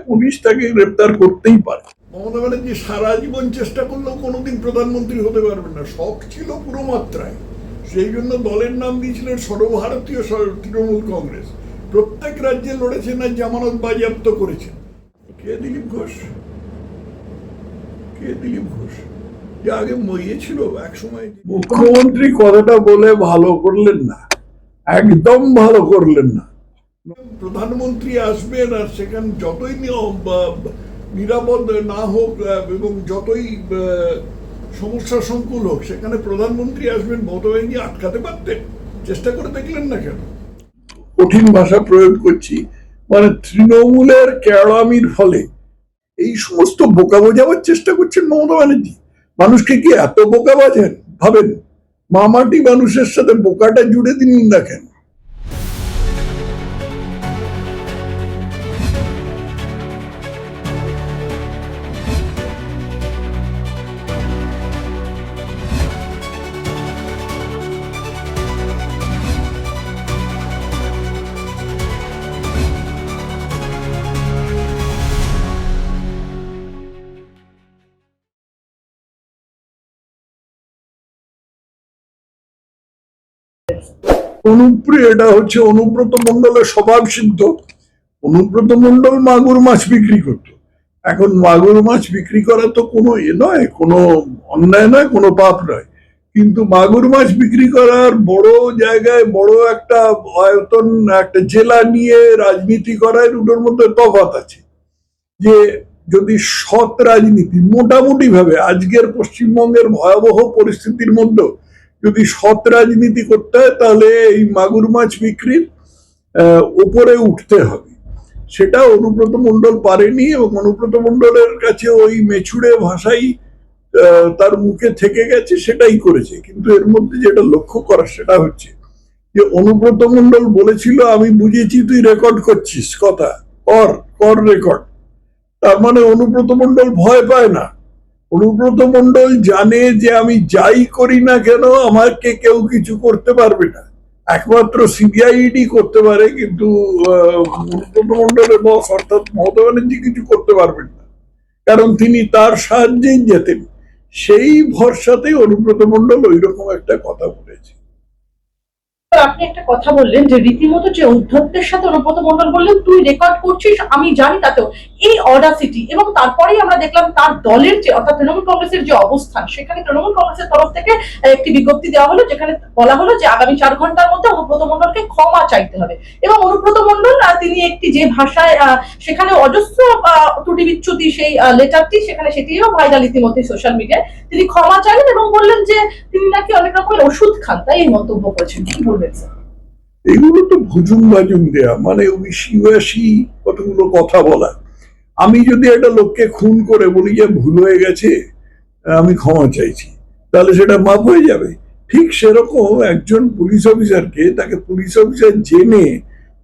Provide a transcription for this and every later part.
Police তাকে গ্রেপ্তার করতেই পারে। মমতা ব্যানার্জি সারা জীবন চেষ্টা করলেও কোনোদিন প্রধানমন্ত্রী হতে পারবেন না, শখ ছিল পুরো মাত্রায়। সেই জন্য দলের নাম দিয়েছিলেন সর্বভারতীয় তৃণমূল কংগ্রেস। প্রত্যেক রাজ্যে লড়েছেন আর জামানত বাজেয়াপ্ত করেছেন। কে দিলীপ ঘোষ? কে দিলীপ ঘোষ? যে আগে ছিল এক সময়। মুখ্যমন্ত্রী কথাটা বলে ভালো করলেন না, একদম ভালো করলেন না। প্রধানমন্ত্রী আসবেন আর সেখানে যতই নিরাপদ না হোক এবং যতই সমস্যা সংকুল হোক, সেখানে প্রধানমন্ত্রী আসবেন, মমতা ব্যানার্জি আটকাতে পারতেন? চেষ্টা করে দেখলেন না কেন? কঠিন ভাষা প্রয়োগ করছি, মানে তৃণমূলের কেরামির ফলে এই সমস্ত বোকা বোঝাবার চেষ্টা করছেন মমতা ব্যানার্জি। মানুষকে কি এত বোকা বাজেন? ভাবেন, মামাটি মানুষের সাথে বোকাটা জুড়ে দিন না কেন? এটা হচ্ছে অনুব্রত মন্ডলের স্বভাব সিদ্ধ। অনুব্রত মন্ডল মাগুর মাছ বিক্রি করতো। এখন মাগুর মাছ বিক্রি করা তো কোনো নয়, কোনো অন্যায় নয়, কোনো পাপ নয়, কিন্তু মাগুর মাছ বিক্রি করার বড় জায়গায় বড় একটা আয়তন, একটা জেলা নিয়ে রাজনীতি করার দুটোর মধ্যে তফাৎ আছে। যে যদি সৎ রাজনীতি মোটামুটি ভাবে আজকের পশ্চিমবঙ্গের ভয়াবহ পরিস্থিতির মধ্যে যদি সৎ রাজনীতি করতে হয়, তাহলে এই মাগুর মাছ বিক্রির উপরে উঠতে হবে। সেটা অনুব্রত মন্ডল পারেনি, এবং অনুব্রত মন্ডলের কাছে ওই মেছুড়ে ভাষাই তার মুখে থেকে গেছে, সেটাই করেছে। কিন্তু এর মধ্যে যেটা লক্ষ্য করার সেটা হচ্ছে যে অনুব্রত মন্ডল বলেছিল, আমি বুঝেছি তুই রেকর্ড করছিস, কথা কর রেকর্ড। তার মানে অনুব্রত মন্ডল ভয় পায় না। অনুব্রত মন্ডল জানে যে আমি যাই করি না কেন আমাকে কেউ কিছু করতে পারবে না, একমাত্র সিবিআইডি করতে পারে, কিন্তু অনুব্রত মন্ডলের বস অর্থাৎ মমতা ব্যানার্জি কিছু করতে পারবেন না, কারণ তিনি তার সাহায্যেই যেতেন। সেই ভরসাতে অনুব্রত মন্ডল ওই রকম একটা কথা বলেছে। আপনি একটা কথা বললেন যে রীতিমতো যে অধ্যক্ষের সাথে অনুব্রত মন্ডল বললেন তুই রেকর্ড করছিস, আমি জানি, তাতেও এই অডাসিটি। এবং তারপরেই আমরা দেখলাম তার দলের যে অর্থাৎ তৃণমূল কংগ্রেসের যে অবস্থান, সেখানে তৃণমূল কংগ্রেসের তরফ থেকে একটি বিজ্ঞপ্তি দেওয়া হলো, যেখানে বলা হলো যে আগামী 4 ঘন্টার মধ্যে অনুব্রত মন্ডলকে ক্ষমা চাইতে হবে। এবং অনুব্রত মন্ডল তিনি একটি যে ভাষায় সেখানে অজস্র ত্রুটি বিচ্যুতি সেই লেটারটি, সেখানে সেটিও ভাইরাল ইতিমধ্যে সোশ্যাল মিডিয়ায়, তিনি ক্ষমা চাইলেন এবং বললেন যে তিনি নাকি অনেক রকমের ওষুধ খান, তাই এই মন্তব্য করেছেন। কি বলবেন? এগুলো তো ভুজুম বাজুম দেয়া, মানে উইশি কতগুলো কথা বলা। আমি যদি একটা লোককে খুন করে বলি যে ভুল হয়ে গেছে, আমি ক্ষমা চাইছি, তাহলে সেটা মাপ হয়ে যাবে? ঠিক সেরকম একজন পুলিশ অফিসারকে, তাকে পুলিশ অফিসার জেনে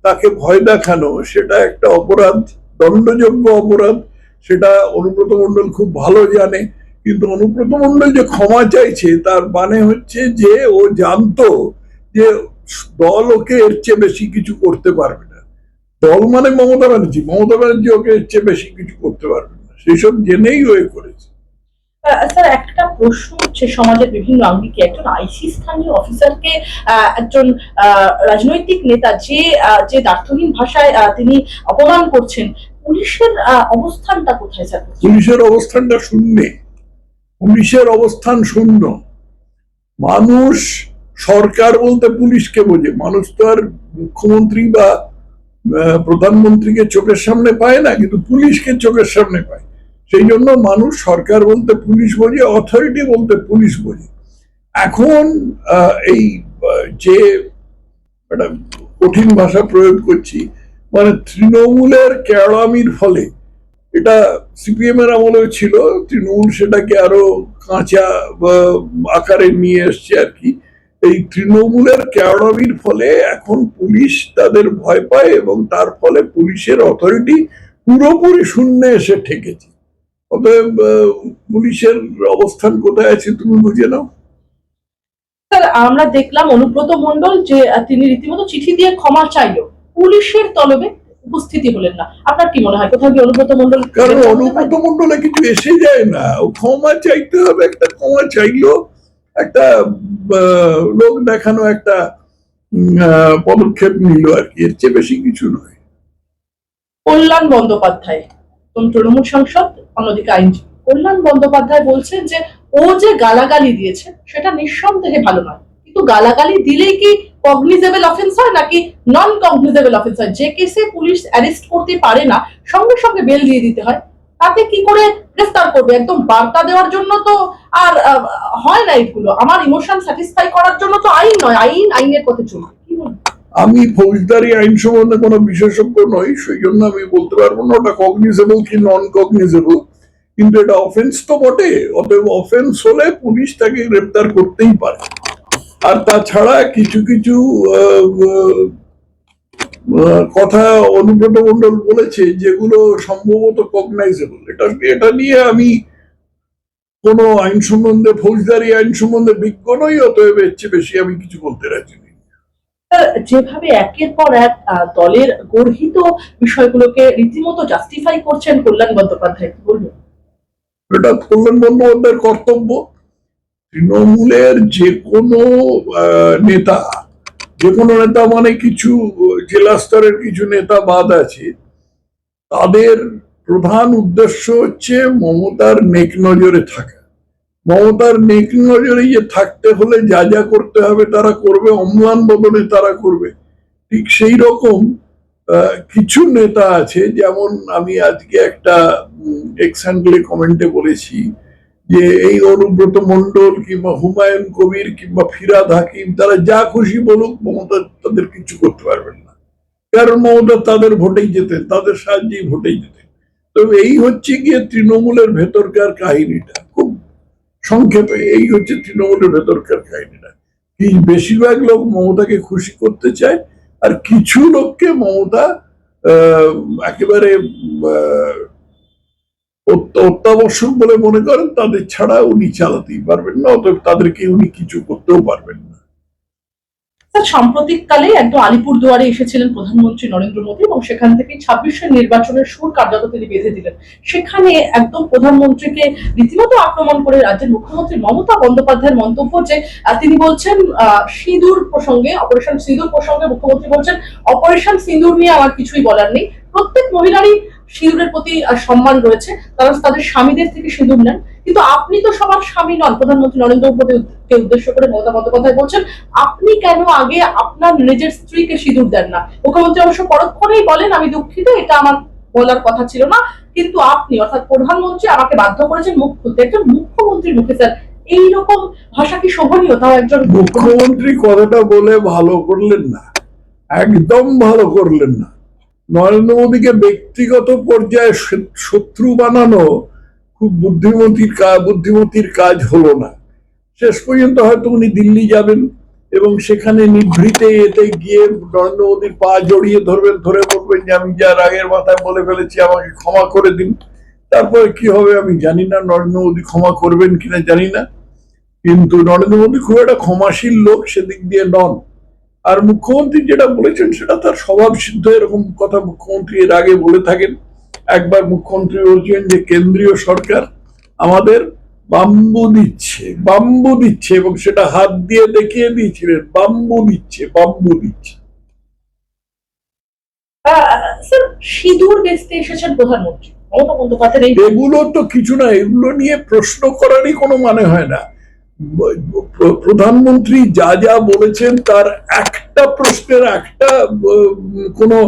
তাকে ভয় দেখানো, সেটা একটা অপরাধ, দণ্ডযোগ্য অপরাধ। সেটা অনুব্রত মন্ডল খুব ভালো জানে। কিন্তু অনুব্রত মন্ডল যে ক্ষমা চাইছে, তার মানে হচ্ছে যে ও জানতো যে দল ওকে এর চেয়ে বেশি কিছু করতে পারবে না। দল মানে মমতা ব্যানার্জি ওকে এর চেয়ে বেশি কিছু করতে পারবে না, সেসব জেনেই ও করেছে। স্যার, একটা প্রশ্ন হচ্ছে, সমাজের বিভিন্ন আঙ্গিকে একজন আইসি স্থানীয় অফিসারকে একজন রাজনৈতিক নেতা যে দ্ব্যর্থহীন ভাষায় তিনি অপমান করছেন, পুলিশের অবস্থানটা কোথায় স্যার? পুলিশের অবস্থানটা শূন্যে, পুলিশের অবস্থান শূন্য। মানুষ সরকার বলতে পুলিশকে বোঝে, মানুষ তো আর মুখ্যমন্ত্রী বা প্রধানমন্ত্রীকে চোখের সামনে পায় না, কিন্তু পুলিশকে চোখের সামনে পায়। সেই জন্য মানুষ সরকার বলতে পুলিশ বোঝে, অথরিটি বলতে পুলিশ বোঝে। এখন এই যে একটা কঠিন ভাষা প্রয়োগ করছি, মানে তৃণমূলের কেরামির ফলে, এটা সিপিএম এর আমলেও ছিল, তৃণমূল সেটাকে আরো কাঁচা আকারে নিয়ে এসছে আর কি। এই তৃণমূলের কেরামির ফলে এখন পুলিশ তাদের ভয় পায়, এবং তার ফলে পুলিশের অথরিটি পুরোপুরি শূন্যে এসে ঠেকেছে। অতএব পুলিশের অবস্থান কোথায় আছে তুমি বুঝে নাও। স্যার, আমরা দেখলাম অনুব্রত মন্ডল যে তিনি রীতিমতো চিঠি দিয়ে ক্ষমা চাইলো পুলিশের তলবে, উপস্থিতি হলেন না। আপনার কি মনে হয় কোথাও কি অনুব্রত মণ্ডল? কারণ অনুব্রত মণ্ডলে কিছু এসে যায় না, ও ক্ষমা চাইতে হবে, একটা ক্ষমা চাইলো, একটা লোক দেখানো একটা পদক্ষেপ নিল আর কি, এর চেয়ে বেশি কিছু নয়। কল্যাণ বন্দ্যোপাধ্যায় তৃণমূল সাংসদ, অন্যদিকে আইনজীবী, কল্যাণ বন্দ্যোপাধ্যায় বলছেন যে ও যে গালাগালি দিয়েছে সেটা নিঃসন্দেহে ভালো নয়, কিন্তু গালাগালি দিলেই কি কগনিজেবল অফেন্স হয় নাকি নন কগনিজেবল অফেন্স হয়? যে কেসে পুলিশ অ্যারেস্ট করতে পারে না সঙ্গে সঙ্গে বেল দিয়ে দিতে হয়, তাতে কি করে গ্রেফতার করবে? একদম বার্তা দেওয়ার জন্য তো আর হয় না এগুলো। আমার ইমোশন স্যাটিসফাই করার জন্য তো আইন নয়, আইনের পথে চলবে। কি বলবো? আমি ফৌজদারি আইন সম্বন্ধে কোনো বিশেষজ্ঞ নই, সেই জন্য আমি বলতে পারবো না ওটা কগনিজেবল কি নন কগনিজেবল, কিন্তু এটা অফেন্স তো বটে, অতএব অফেন্স হলে পুলিশ তাকে গ্রেপ্তার করতেই পারে। আর তাছাড়া কিছু কিছু কথা অনুব্রত মণ্ডল বলেছে যেগুলো সম্ভবত কগনাইজেবল, এটা নিয়ে আমি কোনো আইন সম্বন্ধে, ফৌজদারি আইন সম্বন্ধে বিজ্ঞ নই, অতএব এর চেয়ে বেশি আমি কিছু বলতে রাজি নেই। যেভাবে একের পর এক দলের গর্হিত বিষয়গুলোকে রীতিমতো জাস্টিফাই করছেন কল্যাণ বন্দ্যোপাধ্যায়, কি বলবেন? এটা কল্যাণ বন্দ্যোপাধ্যায়ের কর্তব্য। তৃণমূলের যে কোনো নেতা, যে কোনো নেতা মানে কিছু জেলা স্তরের কিছু নেতা বাদ আছে, তাদের প্রধান উদ্দেশ্য হচ্ছে মমতার নেক নজরে থাকা। মমতার নেক নজরে যে থাকতে হলে যা যা করতে হবে তারা করবে, অম্লান বদলে তারা করবে। ঠিক সেই রকম কিছু নেতা আছে, যেমন আমি আজকে একটা এক্সান্টলি কমেন্টে বলেছি যে এই অনুব্রত মণ্ডল কিংবা হুমায়ুন কবির কিংবা ফিরাদ হাকিম তারা যা খুশি বলুক, মমতা তাদের কিছু করতে পারবেন না, কারণ মমতা তাদের ভোটেই যেতেন, তাদের সাহায্যেই ভোটেই যেতেন। তবে এই হচ্ছে গিয়ে তৃণমূলের ভেতরকার কাহিনীটা, খুব সংক্ষেপে এই হচ্ছে তৃণমূলের ভেতরকার কাহিনীটা। কি বেশিরভাগ লোক মমতাকে খুশি করতে চায়, আর কিছু লোককে মমতা একেবারে অত্যাবশ্যক বলে মনে করেন, তাদের ছাড়া উনি চালাতেই পারবেন না, অতএব তাদেরকে উনি কিছু করতেও পারবেন না। সাম্প্রতিককালে একদম আলিপুরদুয়ারে এসেছিলেন প্রধানমন্ত্রী নরেন্দ্র মোদী এবং সেখান থেকে 26-এর নির্বাচনের সুর কার্যত তিনি বেঁধে দিলেন। সেখানে একদম প্রধানমন্ত্রীকে রীতিমতো আক্রমণ করে রাজ্যের মুখ্যমন্ত্রী মমতা বন্দ্যোপাধ্যায়ের মন্তব্য যে তিনি বলছেন সিঁদুর প্রসঙ্গে, অপারেশন সিঁদুর প্রসঙ্গে মুখ্যমন্ত্রী বলছেন অপারেশন সিঁদুর নিয়ে আমার কিছুই বলার নেই, প্রত্যেক মহিলারই সিঁদুরের প্রতি সম্মান রয়েছে, তারা তাদের স্বামীদের থেকে সিঁদুর নেন, কিন্তু আপনি তো সবার স্বামী নন। প্রধানমন্ত্রী নরেন্দ্র মোদীকে উদ্দেশ্য করে মমতা বন্দ্যোপাধ্যায় বলছেন আপনি কেন আগে আপনার নিজের স্ত্রীকে সিঁদুর দেন না? মুখ্যমন্ত্রী অবশ্য পরক্ষণেই বলেন আমি দুঃখিত, এটা আমার বলার কথা ছিল না, কিন্তু আপনি অর্থাৎ প্রধানমন্ত্রী আমাকে বাধ্য করেছেন মুখ খুলতে। একজন মুখ্যমন্ত্রীর মুখে স্যার এইরকম ভাষা কি শোভনীয়? তাও একজন মুখ্যমন্ত্রী কথাটা বলে ভালো করলেন না, একদম ভালো করলেন না। নরেন্দ্র মোদীকে ব্যক্তিগত পর্যায়ে শত্রু বানানো খুব বুদ্ধিমতির কাজ হলো না। শেষ পর্যন্ত হয়তো উনি দিল্লি যাবেন এবং সেখানে নিভৃতে এতে গিয়ে নরেন্দ্র মোদীর পা জড়িয়ে ধরবেন, ধরে বলবেন যে আমি যা রাগের মাথায় বলে ফেলেছি আমাকে ক্ষমা করে দিন। তারপরে কি হবে আমি জানি না, নরেন্দ্র মোদী ক্ষমা করবেন কিনা জানি না, কিন্তু নরেন্দ্র মোদী খুব একটা ক্ষমাশীল লোক সেদিক দিয়ে নন। আর মুখ্যমন্ত্রী যেটা বলেছেন সেটা তার স্বভাব সিদ্ধ, এরকম কথা মুখ্যমন্ত্রী এর আগে বলে থাকেন। একবার মুখ্যমন্ত্রী বলছেন যে কেন্দ্রীয় সরকার আমাদের বাম্বু দিচ্ছে এবং সেটা হাত দিয়ে দেখিয়ে দিয়েছিলেন, বাম্বু দিচ্ছে। সিঁদুর বেচতে এসেছেন প্রধানমন্ত্রী মমতা বন্দ্যোপাধ্যায়, এগুলো তো কিছু না, এগুলো নিয়ে প্রশ্ন করারই কোনো মানে হয় না। প্রধানমন্ত্রী যা যা বলেছেন তার একটা প্রশ্নের একটা কোনো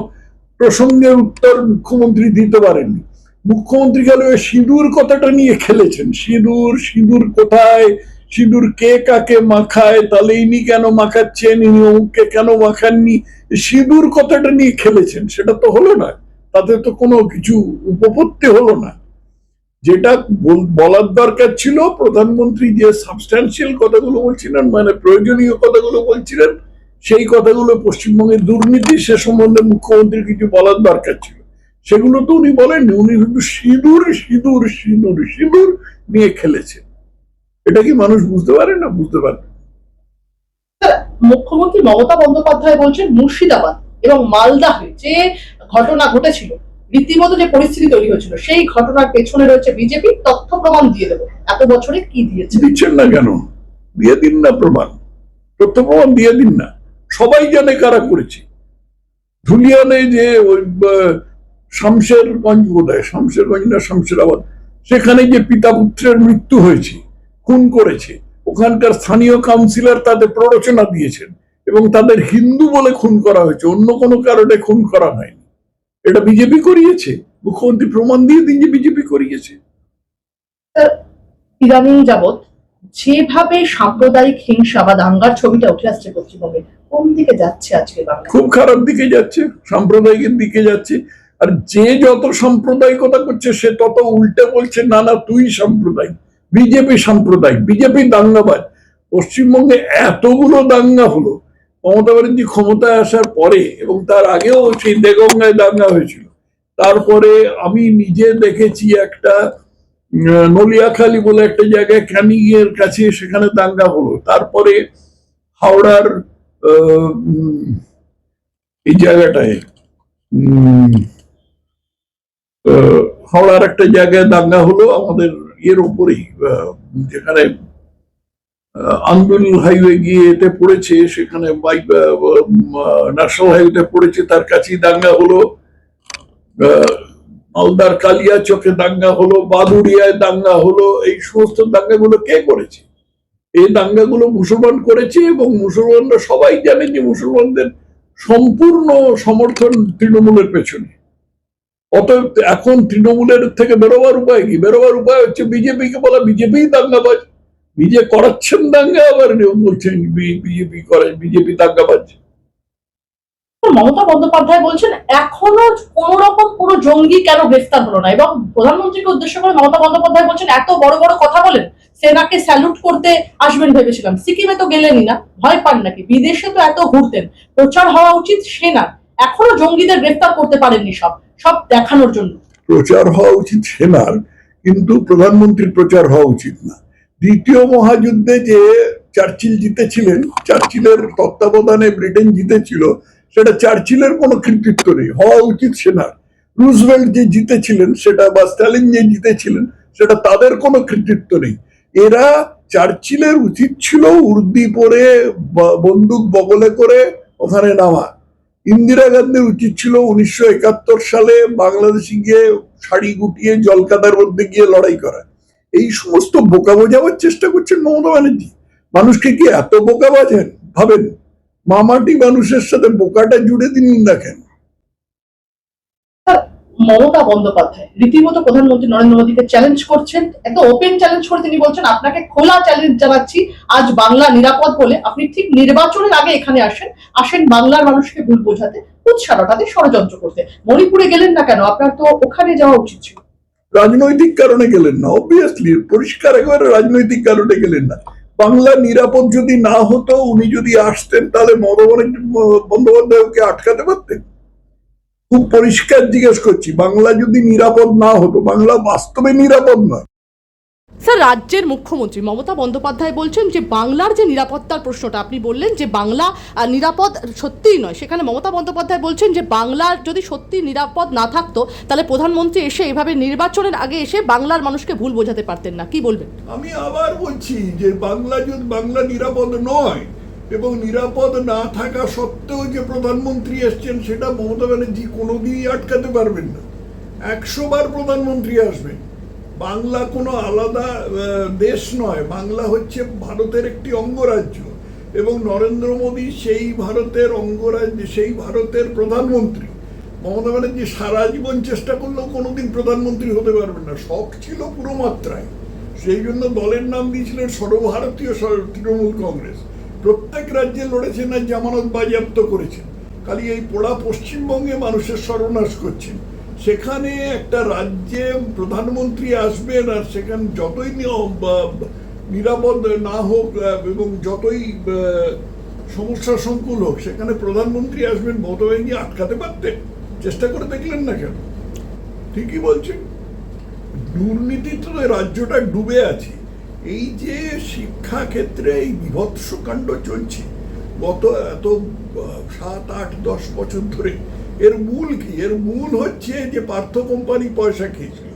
প্রসঙ্গের উত্তর মুখ্যমন্ত্রী দিতে পারেননি। মুখ্যমন্ত্রী গেল সিঁদুর কথাটা নিয়ে খেলেছেন, সিঁদুর কোথায়, সিঁদুর কে কাকে মাখায়, তাহলে ইনি কেন মাখাচ্ছেন, ইনি অমুককে কেন মাখাননি, সিঁদুর কথাটা নিয়ে খেলেছেন। সেটা তো হলো না, তাতে তো কোনো কিছু উপপত্তি হলো না। যেটা বলার দরকার ছিল, প্রধানমন্ত্রী যে সাবস্ট্যান্সিয়াল কথাগুলো বলছিলেন, মানে প্রয়োজনীয় কথাগুলো বলছিলেন, সেই কথাগুলো পশ্চিমবঙ্গের দুর্নীতি সে সম্বন্ধে মুখ্যমন্ত্রীর কিছু বলার দরকার ছিল, সেগুলো তো উনি বলেননি। উনি শুধু সিঁদুর নিয়ে খেলেছেন। এটা কি মানুষ বুঝতে পারে না? বুঝতে পারে। মুখ্যমন্ত্রী মমতা বন্দ্যোপাধ্যায় বলছেন মুর্শিদাবাদ এবং মালদাহে যে ঘটনা ঘটেছিল, রীতিমতো যে পরিস্থিতি তৈরি হয়েছিল, সেই ঘটনার পেছনে রয়েছে বিজেপি, তথ্য প্রমাণ দিয়ে দেবো, এত বছরে কি দিয়েছে? দিচ্ছেন না কেন? দিয়ে দিন না প্রমাণ, তথ্য প্রমাণ দিয়ে দিন না। সবাই জানে কারা করেছে। ধুলিয়ানে যে ওই শামশেরগঞ্জ, বোধ হয় শামশেরগঞ্জ না শামশেরাবাদ, সেখানে যে পিতা পুত্রের মৃত্যু হয়েছে, খুন করেছে, ওখানকার স্থানীয় কাউন্সিলর তাদের প্ররোচনা দিয়েছেন এবং তাদের হিন্দু বলে খুন করা হয়েছে, অন্য কোনো কারণে খুন করা হয়নি। এটা বিজেপি করিয়েছে। মুখ্যমন্ত্রী প্রমাণ দিয়ে দিন যে বিজেপি করিয়েছে। ইদানিং যাবৎ যেভাবে সাম্প্রদায়িক হিংসা বা দাঙ্গার ছবিটা উঠে আসছে পশ্চিমবঙ্গে, কোন দিকে যাচ্ছে আজকে বাংলা? খুব খারাপ দিকে যাচ্ছে, সাম্প্রদায়িকের দিকে যাচ্ছে। আর যে যত সাম্প্রদায়িকতা করছে সে তত উল্টে বলছে না না তুই সাম্প্রদায়িক, বিজেপি সাম্প্রদায়িক, বিজেপি দাঙ্গাবাজ। পশ্চিমবঙ্গে এতগুলো দাঙ্গা হলো মমতা ব্যানার্জি ক্ষমতায় আসার পরে, এবং তার আগেও সেই দেগঙ্গায় দাঙ্গা হয়েছিল। তারপরে আমি নিজে দেখেছি একটা নলিয়াখালী বলে একটা জায়গায় ক্যানিং এর কাছে, সেখানে দাঙ্গা হলো। তারপরে হাওড়ার এই জায়গাটায় হাওড়ার একটা জায়গায় দাঙ্গা হলো আমাদের এর উপরেই, যেখানে আন্দুল হাইওয়ে গিয়ে এতে পড়েছে, সেখানে ন্যাশনাল হাইওয়েতে পড়েছে, তার কাছেই দাঙ্গা হলো। মালদার কালিয়া চকে দাঙ্গা হলো, বাদুড়িয়ায় দাঙ্গা হলো। এই সমস্ত দাঙ্গাগুলো কে করেছে? এই দাঙ্গাগুলো মুসলমান করেছে, এবং মুসলমানরা সবাই জানে যে মুসলমানদের সম্পূর্ণ সমর্থন তৃণমূলের পেছনে। অতএব এখন তৃণমূলের থেকে বেরোবার উপায় কি? বেরোবার উপায় হচ্ছে বিজেপিকে বলা বিজেপি দাঙ্গাবাজ, বিজেপি করাচ্ছেন দাঙ্গা, আবার বলছেন বিজেপি করে, বিজেপি দাঙ্গাবাজ। মমতা বন্দ্যোপাধ্যায় বলছেন এখনো কোন রকম কোনো জঙ্গি কেন গ্রেফতার হলো না, এবং প্রধানমন্ত্রীকে উদ্দেশ্য করে মমতা বন্দ্যোপাধ্যায় বলছেন এত বড় বড় কথা বলেন, সেনাকে স্যালুট করতে আসবেন ভেবেছিলাম, সিকিমে তো গেলেনই না, ভয় পান নাকি? বিদেশে তো এত ঘুরতেন, প্রচার হওয়া উচিত সেনার, এখনো জঙ্গিদের গ্রেফতার করতে পারেননি, সব সব দেখানোর জন্য। প্রচার হওয়া উচিত সেনার, কিন্তু প্রধানমন্ত্রীর প্রচার হওয়া উচিত না। দ্বিতীয় মহাযুদ্ধে যে চার্চিল জিতেছিলেন, চার্চিলের তত্ত্বাবধানে ব্রিটেন জিতেছিল, সেটা চার্চিলের কোনো কৃতিত্ব নেই, হওয়া উচিত সেনার। রুজভেল্ট যে জিতেছিলেন সেটা, বা স্ট্যালিন যে জিতেছিলেন, সেটা তাদের কোনো কৃতিত্ব নেই। এরা, চার্চিলের উচিত ছিল উর্দি পরে বন্দুক বগলে করে ওখানে নামা। ইন্দিরা গান্ধীর উচিত ছিল 1971 সালে বাংলাদেশে গিয়ে শাড়ি গুটিয়ে জলকাদার মধ্যে গিয়ে লড়াই করা। এই সমস্ত বোকা বোঝাবার চেষ্টা করছেন মমতা ব্যানার্জি। মানুষকে কি এত বোকা বাজেন ভাবেন? মামাটি মানুষের সাথে বোকাটা জুড়ে দিন দেখেন। মমতা বন্দ্যোপাধ্যায় রীতিমতো প্রধানমন্ত্রী নরেন্দ্র মোদীকে চ্যালেঞ্জ করছেন, একটা ওপেন চ্যালেঞ্জ করে তিনি বলছেন আপনাকে খোলা চ্যালেঞ্জ জানাচ্ছি, আজ বাংলা নিরাপদ বলে আপনি ঠিক নির্বাচনের আগে এখানে আসেন বাংলার মানুষকে ভুল বোঝাতে, উৎসাহটাতে ষড়যন্ত্র করতে। মণিপুরে গেলেন না কেন? আপনার তো ওখানে যাওয়া উচিত ছিল। রাজনৈতিক কারণে গেলেন না, অবভিয়াসলি পরিষ্কার একেবারে রাজনৈতিক কারণে গেলেন না। বাংলা নিরাপদ যদি না হতো, উনি যদি আসতেন, তাহলে মমতা বন্দ্যোপাধ্যায়কে আটকাতে পারতেন? খুব পরিষ্কার জিজ্ঞেস করছি, বাংলা যদি নিরাপদ না হতো, বাংলা বাস্তবে নিরাপদ নয়। স্যার, রাজ্যের মুখ্যমন্ত্রী মমতা বন্দ্যোপাধ্যায় বলছেন যে বাংলার যে নিরাপত্তার প্রশ্নটা আপনি বললেন যে বাংলা নিরাপদ সত্যিই নয়, সেখানে মমতা বন্দ্যোপাধ্যায় বলছেন যে বাংলার যদি সত্যি নিরাপদ না থাকতো তাহলে প্রধানমন্ত্রী এসে এভাবে নির্বাচনের আগে এসে বাংলার মানুষকে ভুল বোঝাতে পারতেন না। কি বলবেন? আমি আবার বলছি যে বাংলা নিরাপদ নয়, এবং নিরাপদ না থাকা সত্ত্বেও যে প্রধানমন্ত্রী এসছেন, সেটা মমতা ব্যানার্জি কোনোদিনই আটকাতে পারবেন না। 100 বার প্রধানমন্ত্রী আসবেন। বাংলা কোনো আলাদা দেশ নয়, বাংলা হচ্ছে ভারতের একটি অঙ্গরাজ্য, এবং নরেন্দ্র মোদী সেই ভারতের অঙ্গরাজ্য, সেই ভারতের প্রধানমন্ত্রী। মমতা ব্যানার্জি সারা জীবন চেষ্টা করলেও কোনোদিন প্রধানমন্ত্রী হতে পারবেন না, শখ ছিল পুরো মাত্রায়। সেই জন্য দলের নাম দিয়েছিলেন সর্বভারতীয় তৃণমূল কংগ্রেস। প্রত্যেক রাজ্যে লড়েছেন আর জামানত বাজেয়াপ্ত করেছেন, খালি এই পোড়া পশ্চিমবঙ্গে মানুষের সর্বনাশ করছেন। সেখানে একটা রাজ্যে প্রধানমন্ত্রী আসবেন, আর সেখানে যতই নিরাপদ না হোক এবং যতই সমস্যা সংকুল হোক, সেখানে প্রধানমন্ত্রী আসবেন, মমতা ব্যানার্জি আটকাতে পারতেন? চেষ্টা করে দেখলেন না কেন? ঠিকই বলছেন, দুর্নীতিতে রাজ্যটা ডুবে আছে। এই যে শিক্ষা ক্ষেত্রে এই বিভৎস কাণ্ড চলছে গত এত 7, 8, 10 বছর ধরে, এর মূল কি? এর মূল হচ্ছে যে পার্থ কোম্পানি পয়সা খেয়েছিল,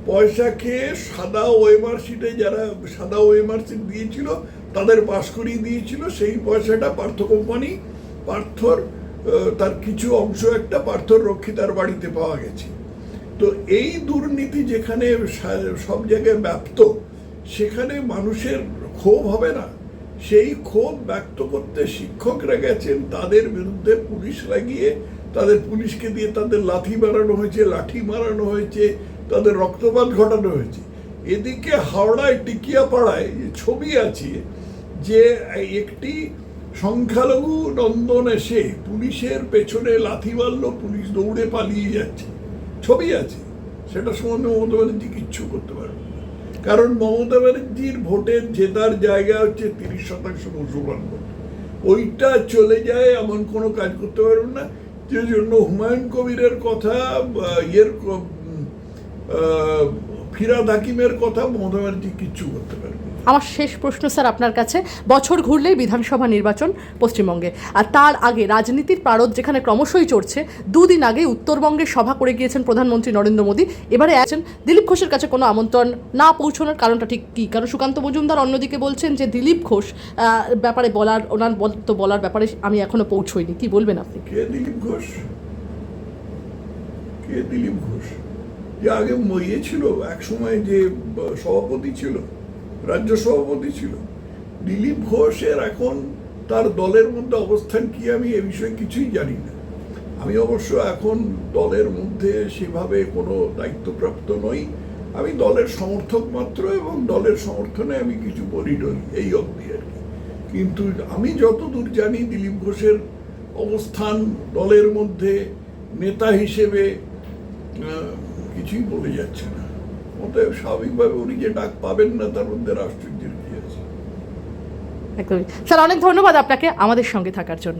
পয়সা খেয়ে সাদা ওএমআর শিটে যারা সাদা ওএমআর শিট দিয়েছিল তাদের পাস করিয়ে দিয়েছিল। সেই পয়সাটা পার্থ কোম্পানি পার্থর তার কিছু অংশ একটা পার্থর রক্ষিতার বাড়িতে পাওয়া গেছে। তো এই দুর্নীতি যেখানে সব জায়গায় ব্যাপ্ত, সেখানে মানুষের ক্ষোভ হবে না? সেই ক্ষোভ ব্যক্ত করতে শিক্ষকরা গেছেন, তাদের বিরুদ্ধে পুলিশ লাগিয়ে তাদের পুলিশকে দিয়ে তাদের লাঠি মারানো হয়েছে, তাদের রক্তপাত ঘটানো হয়েছে। এদিকে হাওড়ায় টিকিয়াপাড়ায় ছবি আছে যে একটি সংখ্যালঘু নন্দন এসে পুলিশের পেছনে লাথি মারল, পুলিশ দৌড়ে পালিয়ে যাচ্ছে, ছবি আছে। সেটা সম্বন্ধে মমতা ব্যানার্জি কিচ্ছু করতে পারবে না, কারণ মমতা ব্যানার্জির ভোটের জেতার জায়গা হচ্ছে 30% মুসলমান ভোট। ওইটা চলে যায়, এমন কোনো কাজ করতে পারবেন না। যে জন্য হুমায়ুন কবিরের কথা, ফিরাদ হাকিমের কথা মমতা ব্যানার্জি কিচ্ছু করতে পারবে না। আমার শেষ প্রশ্ন স্যার আপনার কাছে, বছর ঘুরলেই বিধানসভা নির্বাচন পশ্চিমবঙ্গে, আর তার আগে রাজনীতির পারদ যেখানে ক্রমশই চড়ছে, দুদিন আগে উত্তরবঙ্গে সভা করে গিয়েছেন প্রধানমন্ত্রী নরেন্দ্র মোদী। এবারে আছেন দিলীপ ঘোষের কাছে কোনো আমন্ত্রণ না পৌঁছানোর কারণটা ঠিক কী? কারণ সুকান্ত মজুমদার অন্যদিকে বলছেন যে দিলীপ ঘোষ ব্যাপারে ওনার বলার ব্যাপারে আমি এখনো পৌঁছইনি, কি বলবেন আপনি? কে দিলীপ ঘোষ? কে দিলীপ ঘোষ? যে আগে ইয়ে ছিল, এক সময় যে সভাপতি ছিল, রাজ্য সভাপতি ছিল। দিলীপ ঘোষের এখন তার দলের মধ্যে অবস্থান কি আমি এ বিষয়ে কিছুই জানি না। আমি অবশ্য এখন দলের মধ্যে সেভাবে কোনো দায়িত্বপ্রাপ্ত নই, আমি দলের সমর্থক মাত্র, এবং দলের সমর্থনে আমি কিছু বলি টলি এই অবধি আর কি। কিন্তু আমি যতদূর জানি দিলীপ ঘোষের অবস্থান দলের মধ্যে নেতা হিসেবে কিছুই বলে যাচ্ছে না। অতএব স্বাভাবিকভাবে উনি যে ডাক পাবেন না তার মধ্যে আশ্চর্যের কি আছে? একদমই স্যার, অনেক ধন্যবাদ আপনাকে আমাদের সঙ্গে থাকার জন্য।